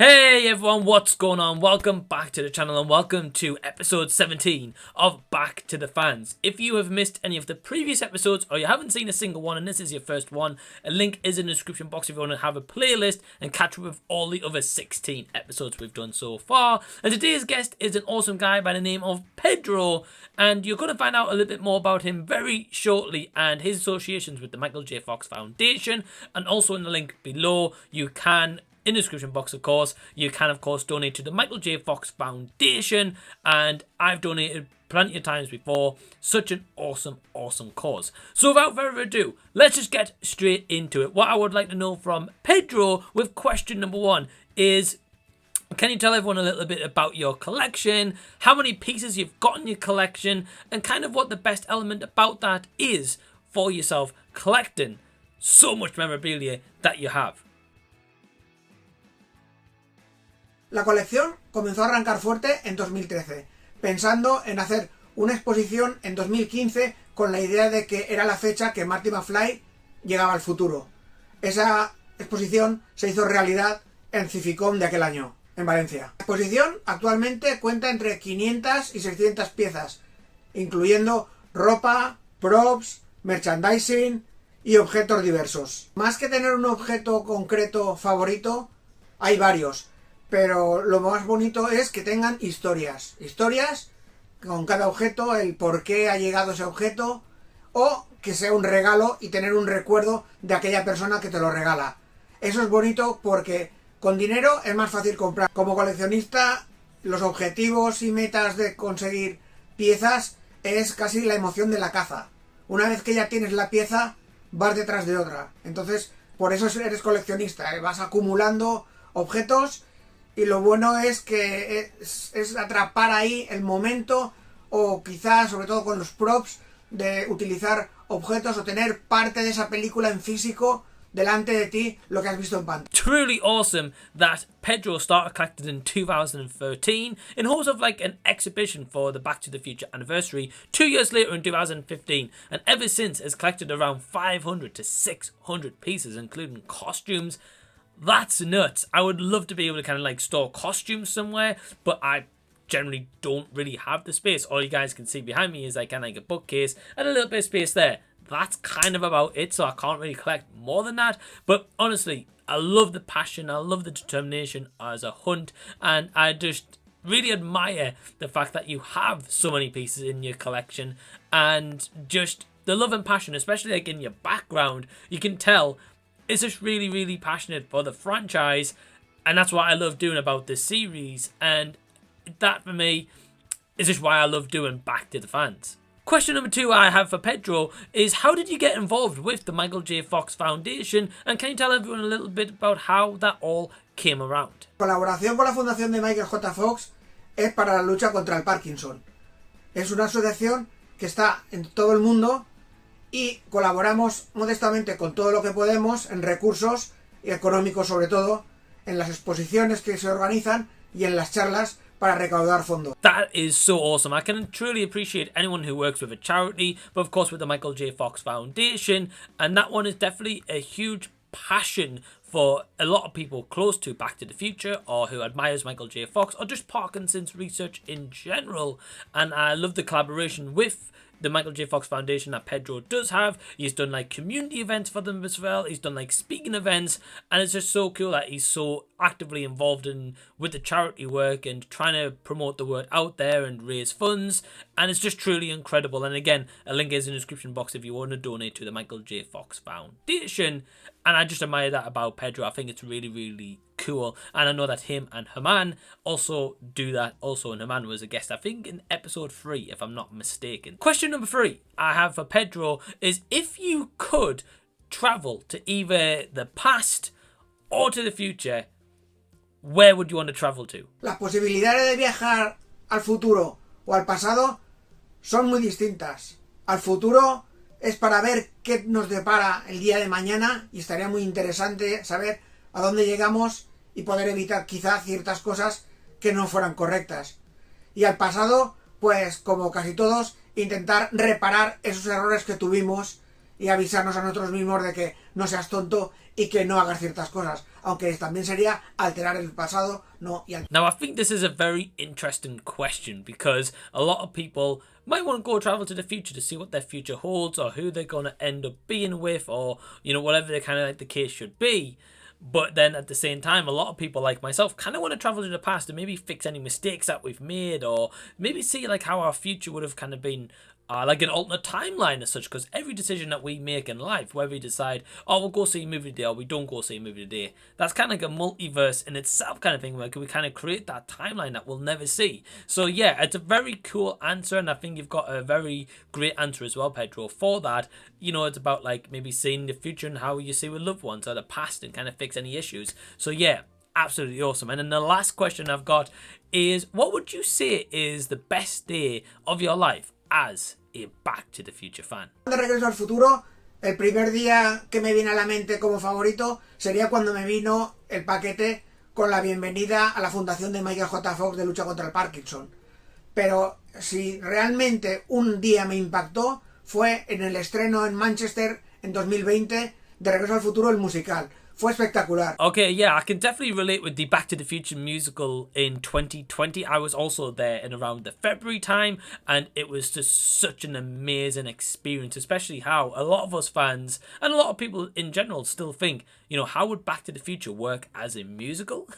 Hey everyone, what's going on? Welcome back to the channel and welcome to episode 17 of Back to the Fans. If you have missed any of the previous episodes or you haven't seen a single one and this is your first one, a link is in the description box if you want to have a playlist and catch up with all the other 16 episodes we've done so far. And today's guest is an awesome guy by the name of Pedro, and you're going to find out a little bit more about him very shortly and his associations with the Michael J. Fox Foundation. And also in the link below you can, in the description box of course, you can of course donate to the Michael J. Fox Foundation, and I've donated plenty of times before. Such an awesome cause. So without further ado, let's just get straight into it. What I would like to know from Pedro with question number one is, can you tell everyone a little bit about your collection, how many pieces you've got in your collection, and kind of what the best element about that is for yourself collecting so much memorabilia that you have? La colección comenzó a arrancar fuerte en 2013, pensando en hacer una exposición en 2015 con la idea de que era la fecha que Marty McFly llegaba al futuro. Esa exposición se hizo realidad en Cificón de aquel año, en Valencia. La exposición actualmente cuenta entre 500 y 600 piezas, incluyendo ropa, props, merchandising y objetos diversos. Más que tener un objeto concreto favorito, hay varios. Pero lo más bonito es que tengan historias con cada objeto, el por qué ha llegado ese objeto, o que sea un regalo y tener un recuerdo de aquella persona que te lo regala. Eso es bonito porque con dinero es más fácil comprar. Como coleccionista, los objetivos y metas de conseguir piezas es casi la emoción de la caza. Una vez que ya tienes la pieza, vas detrás de otra. Entonces, por eso eres coleccionista, vas acumulando objetos. Y lo bueno es que es atrapar ahí el momento, o quizás, sobre todo con los props, de utilizar objetos o tener parte de esa película en físico delante de ti, lo que has visto en pantalla. Truly awesome that Pedro started collecting in 2013 in hopes of like an exhibition for the Back to the Future anniversary 2 years later in 2015, and ever since has collected around 500 to 600 pieces, including costumes. That's nuts. I would love to be able to kind of like store costumes somewhere, but I generally don't really have the space. All you guys can see behind me is like kind of like a bookcase and a little bit of space there. That's kind of about it, so I can't really collect more than that. But honestly, I love the passion, I love the determination as a hunt, and I just really admire the fact that you have so many pieces in your collection, and just the love and passion, especially like in your background, you can tell is just really passionate for the franchise, and that's what I love doing about this series, and that for me is just why I love doing Back to the Fans. Question number two I have for Pedro is, how did you get involved with the Michael J. Fox Foundation, and can you tell everyone a little bit about how that all came around? Colaboración con la Fundación de Michael J. Fox es para la lucha contra el Parkinson. Es una asociación que está en todo el mundo y colaboramos modestamente con todo lo que podemos en recursos y económicos, sobre todo en las exposiciones que se organizan y en las charlas para recaudar fondos. That is so awesome. I can truly appreciate anyone who works with a charity, but of course with the Michael J. Fox Foundation, and that one is definitely a huge passion for a lot of people close to Back to the Future, or who admires Michael J. Fox, or just Parkinson's research in general. And I love the collaboration with the Michael J. Fox Foundation that Pedro does have. He's done like community events for them as well. He's done like speaking events, and it's just so cool that he's so actively involved in with the charity work and trying to promote the word out there and raise funds, and it's just truly incredible. And again, a link is in the description box if you want to donate to the Michael J. Fox Foundation. And I just admire that about Pedro. I think it's really cool, and I know that him and Herman also do that also, and Herman was a guest I think in episode 3 if I'm not mistaken. Question number 3 I have for Pedro is, if you could travel to either the past or to the future, where would you want to travel to? Las posibilidades de viajar al futuro o al pasado son muy distintas. Al futuro es para ver qué nos depara el día de mañana, y estaría muy interesante saber a dónde llegamos y poder evitar quizá ciertas cosas que no fueran correctas. Y al pasado, pues como casi todos, intentar reparar esos errores que tuvimos y avisarnos a nosotros mismos de que no seas tonto y que no hagas ciertas cosas. Aunque también sería alterar el pasado, no. Now, I think this is a very interesting question because a lot of people might want to go travel to the future to see what their future holds or who they're going to end up being with or, you know, whatever the kind of like the case should be. But then at the same time, a lot of people like myself kind of want to travel to the past and maybe fix any mistakes that we've made or maybe see like how our future would have kind of been like an alternate timeline as such, because every decision that we make in life, whether we decide, oh, we'll go see a movie today or we don't go see a movie today, that's kind of like a multiverse in itself kind of thing where we kind of create that timeline that we'll never see. So yeah, it's a very cool answer, and I think you've got a very great answer as well, Pedro, for that. You know, it's about like maybe seeing the future and how you see with loved ones or the past and kind of fix any issues. So yeah, absolutely awesome. And then the last question I've got is, what would you say is the best day of your life as a Back to the Future fan? De Regreso al Futuro, el primer día que me viene a la mente como favorito sería cuando me vino el paquete con la bienvenida a la fundación de Michael J. Fox de lucha contra el Parkinson. Pero si realmente un día me impactó fue en el estreno en Manchester en 2020 de Regreso al Futuro, el musical. Fue espectacular. Okay, yeah, I can definitely relate with the Back to the Future musical in 2020. I was also there in around the February time, and it was just such an amazing experience, especially how a lot of us fans and a lot of people in general still think, you know, how would Back to the Future work as a musical?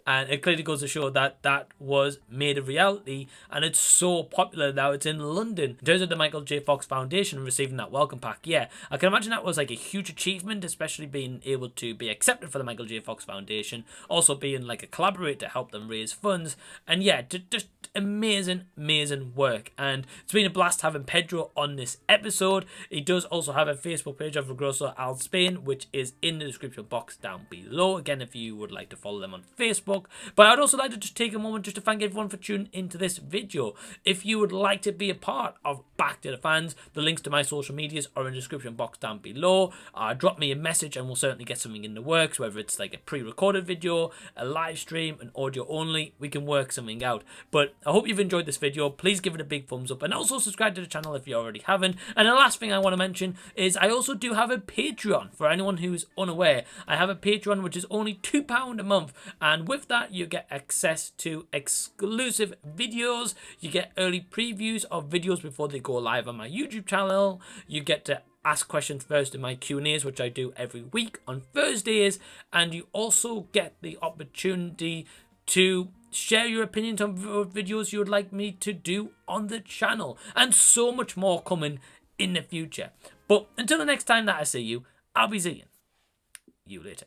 And it clearly goes to show that that was made a reality, and it's so popular now. It's in London. In terms of the Michael J. Fox Foundation receiving that welcome pack, yeah, I can imagine that was like a huge achievement, especially being able to be accepted for the Michael J. Fox Foundation, also being like a collaborator to help them raise funds, and yeah, just amazing work. And it's been a blast having Pedro on this episode. He does also have a Facebook page of Regreso Al Spain, which is in the description box down below, again, if you would like to follow them on Facebook. But I'd also like to just take a moment just to thank everyone for tuning into this video. If you would like to be a part of Back to the Fans, the links to my social medias are in the description box down below. Drop me a message and we'll certainly get something in the works, whether it's like a pre-recorded video, a live stream, an audio only. We can work something out. But I hope you've enjoyed this video. Please give it a big thumbs up and also subscribe to the channel if you already haven't. And the last thing I want to mention is I also do have a Patreon. For anyone who's unaware, I have a Patreon which is only £2 a month, and with that you get access to exclusive videos, you get early previews of videos before they go live on my YouTube channel, you get to ask questions first in my Q&As, which I do every week on Thursdays, and you also get the opportunity to share your opinions on videos you would like me to do on the channel, and so much more coming in the future. But until the next time that I see you, I'll be seeing you later.